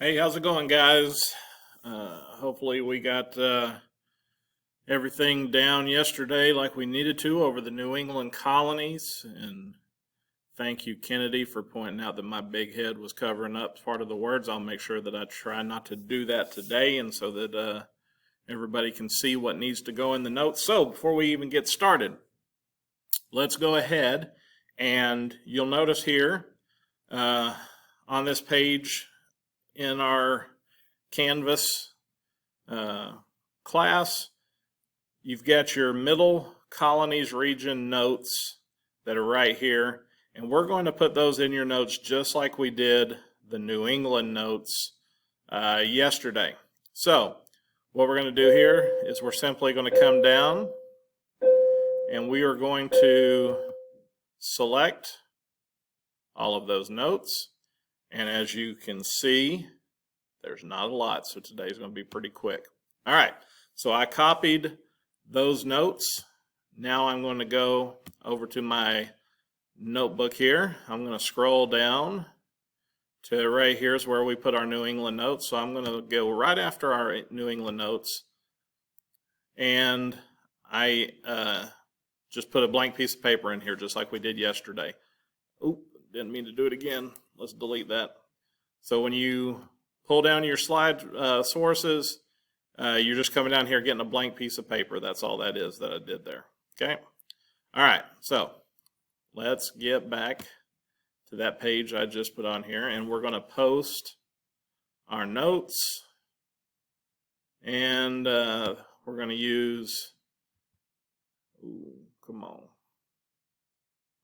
Hey, how's it going, guys? Hopefully, we got everything down yesterday like we needed to over the New England colonies. And thank you, Kennedy, for pointing out that my big head was covering up part of the words. I'll make sure that I try not to do that today, and so that everybody can see what needs to go in the notes. So, before we even get started, let's go ahead and you'll notice here on this page in our Canvas class, you've got your Middle Colonies region notes that are right here, and we're going to put those in your notes just like we did the New England notes yesterday. So what we're going to do here is we're simply going to come down and we are going to select all of those notes, and as you can see, there's not a lot, so today's going to be pretty quick. All right, so I copied those notes. Now I'm going to go over to my notebook here. I'm going to scroll down to right here's where we put our New England notes. So I'm going to go right after our New England notes, and I just put a blank piece of paper in here just like we did yesterday. Oop, didn't mean to do it again. Let's delete that. So when you pull down your slide sources, you're just coming down here getting a blank piece of paper. That's all that is that I did there. Okay? All right, so let's get back to that page I just put on here, and we're going to post our notes, and we're going to use, come on,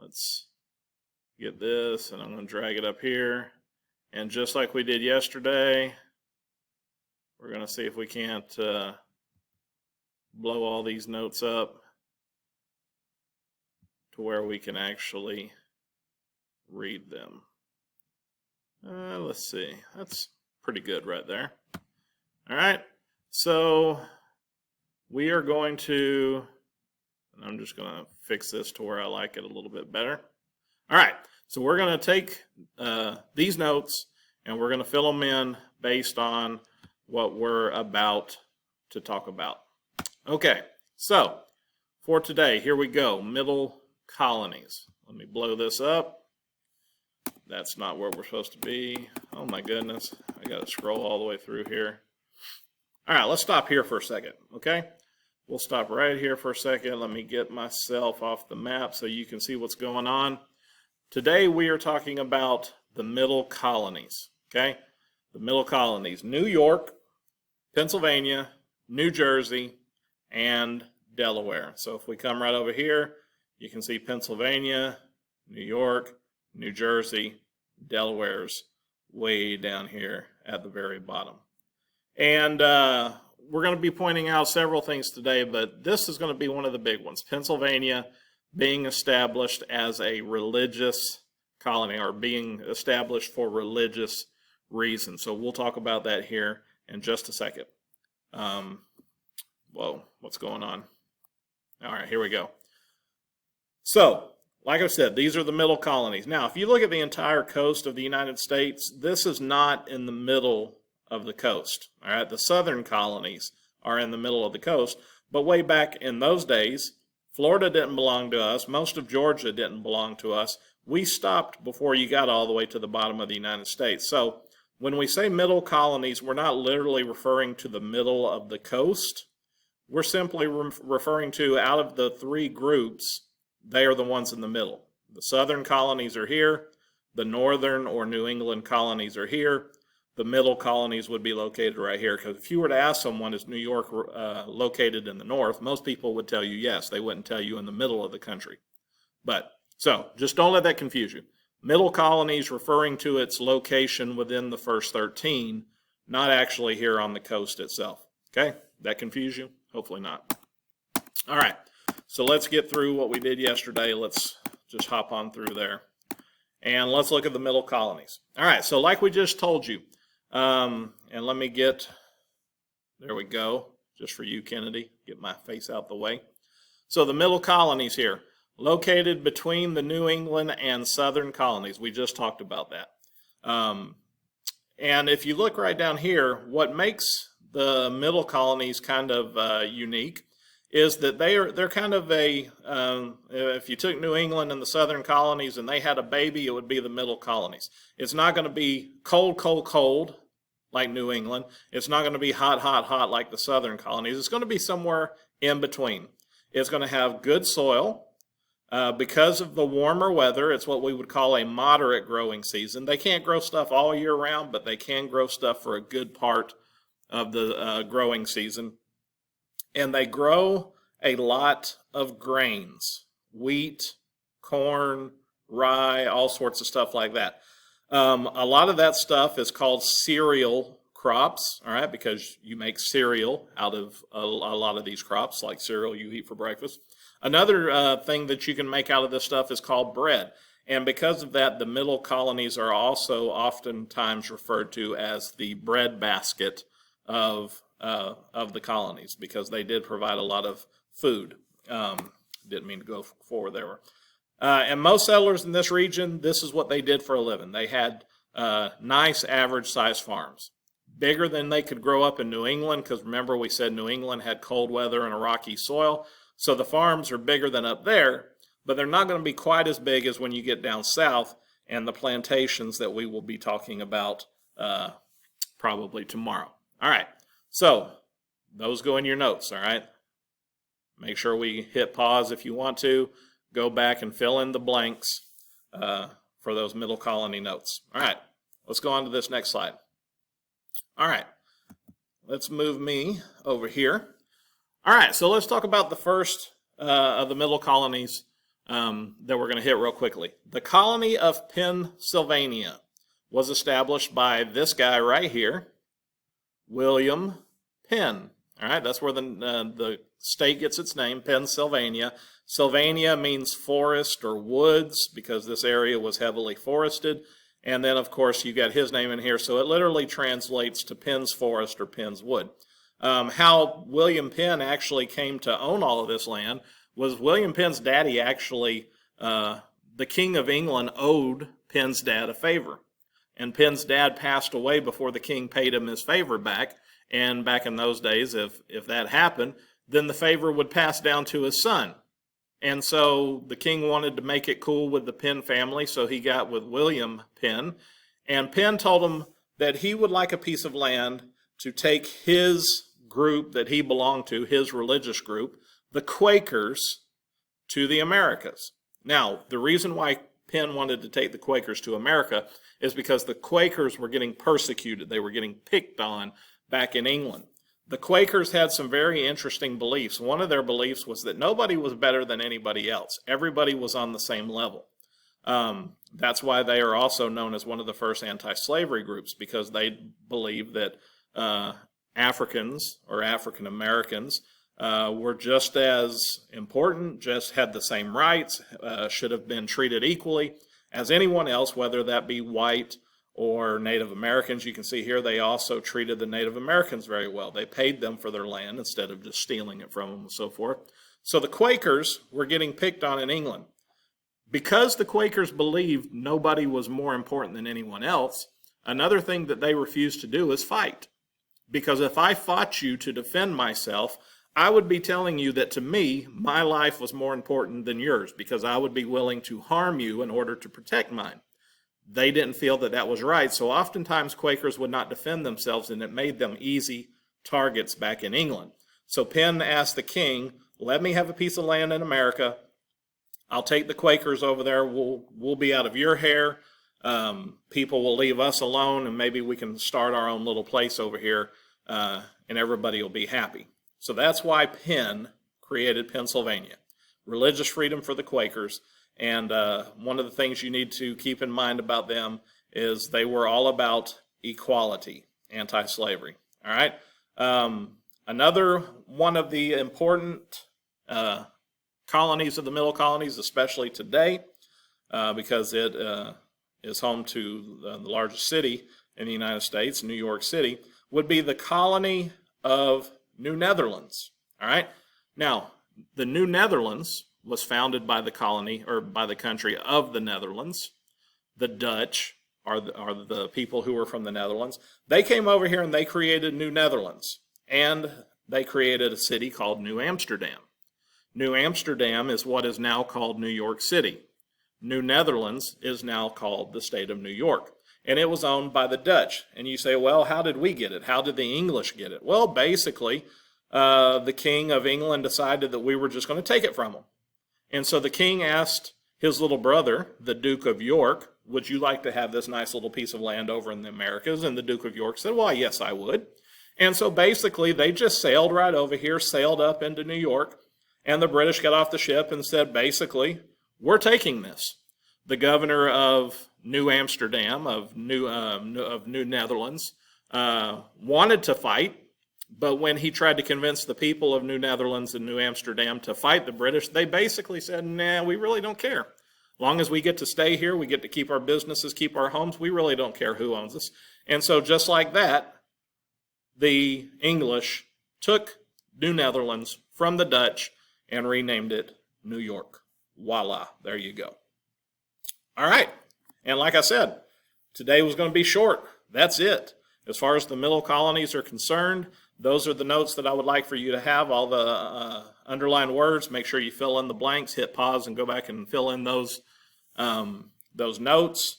let's get this, and I'm going to drag it up here. And just like we did yesterday, we're going to see if we can't blow all these notes up to where we can actually read them. Let's see. That's pretty good right there. All right. So we are going to, and I'm just going to fix this to where I like it a little bit better. All right. So we're going to take these notes and we're going to fill them in based on what we're about to talk about. Okay, so for today, here we go. Middle colonies. Let me blow this up. That's not where we're supposed to be. Oh my goodness. I got to scroll all the way through here. All right, let's stop here for a second, okay? We'll stop right here for a second. Let me get myself off the map so you can see what's going on. Today we are talking about the Middle Colonies, okay? The Middle Colonies, New York, Pennsylvania, New Jersey, and Delaware. So if we come right over here, you can see Pennsylvania, New York, New Jersey, Delaware's way down here at the very bottom. And we're going to be pointing out several things today, but this is going to be one of the big ones. Pennsylvania being established as a religious colony, or being established for religious reasons. So we'll talk about that here in just a second. Whoa, what's going on? All right, here we go. So, like I said, these are the middle colonies. Now, if you look at the entire coast of the United States, this is not in the middle of the coast. All right, the southern colonies are in the middle of the coast, but way back in those days, Florida didn't belong to us. Most of Georgia didn't belong to us. We stopped before you got all the way to the bottom of the United States. So when we say middle colonies, we're not literally referring to the middle of the coast. We're simply referring to, out of the three groups, they are the ones in the middle. The southern colonies are here. The northern or New England colonies are here. The middle colonies would be located right here, because if you were to ask someone, is New York located in the north, most people would tell you yes. They wouldn't tell you in the middle of the country. But, so, just don't let that confuse you. Middle colonies referring to its location within the first 13, not actually here on the coast itself. Okay? That confuse you? Hopefully not. All right, so let's get through what we did yesterday. Let's just hop on through there. And let's look at the middle colonies. All right, so like we just told you, and let me get, there we go, just for you, Kennedy, get my face out the way. So the middle colonies here, located between the New England and southern colonies. We just talked about that. And if you look right down here, what makes the middle colonies kind of unique is that they're kind of if you took New England and the southern colonies and they had a baby, it would be the middle colonies. It's not going to be cold, cold, cold like New England. It's not going to be hot, hot, hot like the southern colonies. It's going to be somewhere in between. It's going to have good soil. Because of the warmer weather, it's what we would call a moderate growing season. They can't grow stuff all year round, but they can grow stuff for a good part of the growing season. And they grow a lot of grains, wheat, corn, rye, all sorts of stuff like that. A lot of that stuff is called cereal crops, all right, because you make cereal out of a lot of these crops, like cereal you eat for breakfast. Another thing that you can make out of this stuff is called bread. And because of that, the middle colonies are also oftentimes referred to as the bread basket of the colonies, because they did provide a lot of food. Didn't mean to go forward there. And most settlers in this region, this is what they did for a living. They had nice average-sized farms, bigger than they could grow up in New England, because remember we said New England had cold weather and a rocky soil. So the farms are bigger than up there, but they're not going to be quite as big as when you get down south and the plantations that we will be talking about probably tomorrow. All right, so those go in your notes, all right? Make sure we hit pause if you want to. Go back and fill in the blanks for those middle colony notes. All right, let's go on to this next slide. All right, let's move me over here. All right, so let's talk about the first of the middle colonies that we're going to hit real quickly. The colony of Pennsylvania was established by this guy right here, William Penn. All right, that's where the state gets its name, Pennsylvania. Sylvania means forest or woods, because this area was heavily forested. And then, of course, you got his name in here, so it literally translates to Penn's Forest or Penn's Wood. How William Penn actually came to own all of this land was William Penn's daddy actually, the King of England owed Penn's dad a favor. And Penn's dad passed away before the king paid him his favor back. And back in those days, if that happened, then the favor would pass down to his son. And so the king wanted to make it cool with the Penn family, so he got with William Penn. And Penn told him that he would like a piece of land to take his group that he belonged to, his religious group, the Quakers, to the Americas. Now, the reason why Penn wanted to take the Quakers to America is because the Quakers were getting persecuted. They were getting picked on back in England. The Quakers had some very interesting beliefs. One of their beliefs was that nobody was better than anybody else. Everybody was on the same level. That's why they are also known as one of the first anti-slavery groups, because they believed that Africans or African Americans were just as important, just had the same rights, should have been treated equally as anyone else, whether that be white or Native Americans. You can see here they also treated the Native Americans very well. They paid them for their land instead of just stealing it from them and so forth. So the Quakers were getting picked on in England. Because the Quakers believed nobody was more important than anyone else, another thing that they refused to do is fight. Because if I fought you to defend myself, I would be telling you that to me, my life was more important than yours, because I would be willing to harm you in order to protect mine. They didn't feel that that was right, so oftentimes Quakers would not defend themselves, and it made them easy targets back in England. So Penn asked the king, let me have a piece of land in America. I'll take the Quakers over there. We'll be out of your hair. People will leave us alone, and maybe we can start our own little place over here, and everybody will be happy. So that's why Penn created Pennsylvania. Religious freedom for the Quakers. And one of the things you need to keep in mind about them is they were all about equality, anti-slavery. All right. Another one of the important colonies of the middle colonies, especially today, because it is home to the largest city in the United States, New York City, would be the colony of New Netherlands. All right. Now, the New Netherlands was founded by the colony, or by the country of the Netherlands, the Dutch, are the people who were from the Netherlands. They came over here and they created New Netherlands. And they created a city called New Amsterdam. New Amsterdam is what is now called New York City. New Netherlands is now called the state of New York. And it was owned by the Dutch. And you say, well, how did we get it? How did the English get it? Well, basically, the King of England decided that we were just going to take it from him. And so the king asked his little brother, the Duke of York, would you like to have this nice little piece of land over in the Americas? And the Duke of York said, well, yes, I would. And so basically, they just sailed right over here, sailed up into New York, and the British got off the ship and said, basically, we're taking this. The governor of New Amsterdam, of New Netherlands, wanted to fight, but when he tried to convince the people of New Netherlands and New Amsterdam to fight the British, they basically said, nah, we really don't care. As long as we get to stay here, we get to keep our businesses, keep our homes, we really don't care who owns us. And so just like that, the English took New Netherlands from the Dutch and renamed it New York. Voila, there you go. All right, and like I said, today was going to be short. That's it. As far as the middle colonies are concerned, those are the notes that I would like for you to have, all the underlined words. Make sure you fill in the blanks, hit pause, and go back and fill in those notes.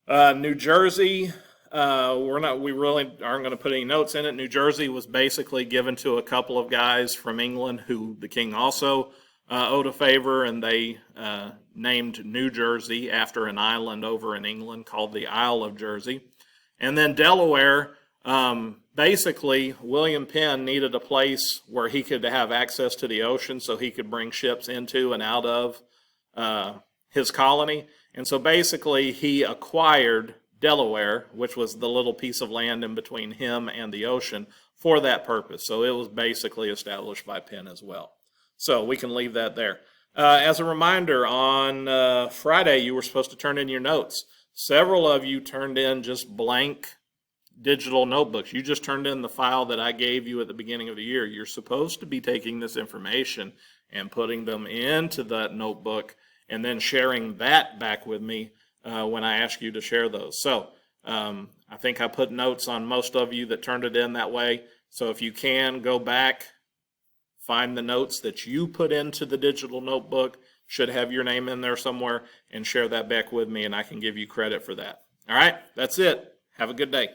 New Jersey, we really aren't going to put any notes in it. New Jersey was basically given to a couple of guys from England who the king also owed a favor, and they named New Jersey after an island over in England called the Isle of Jersey. And then Delaware, basically William Penn needed a place where he could have access to the ocean so he could bring ships into and out of his colony. And so basically he acquired Delaware, which was the little piece of land in between him and the ocean, for that purpose. So it was basically established by Penn as well. So we can leave that there. As a reminder, on Friday you were supposed to turn in your notes. Several of you turned in just blank digital notebooks. You just turned in the file that I gave you at the beginning of the year. You're supposed to be taking this information and putting them into that notebook and then sharing that back with me when I ask you to share those. So I think I put notes on most of you that turned it in that way. So if you can, go back, find the notes that you put into the digital notebook, should have your name in there somewhere, and share that back with me, and I can give you credit for that. All right, that's it. Have a good day.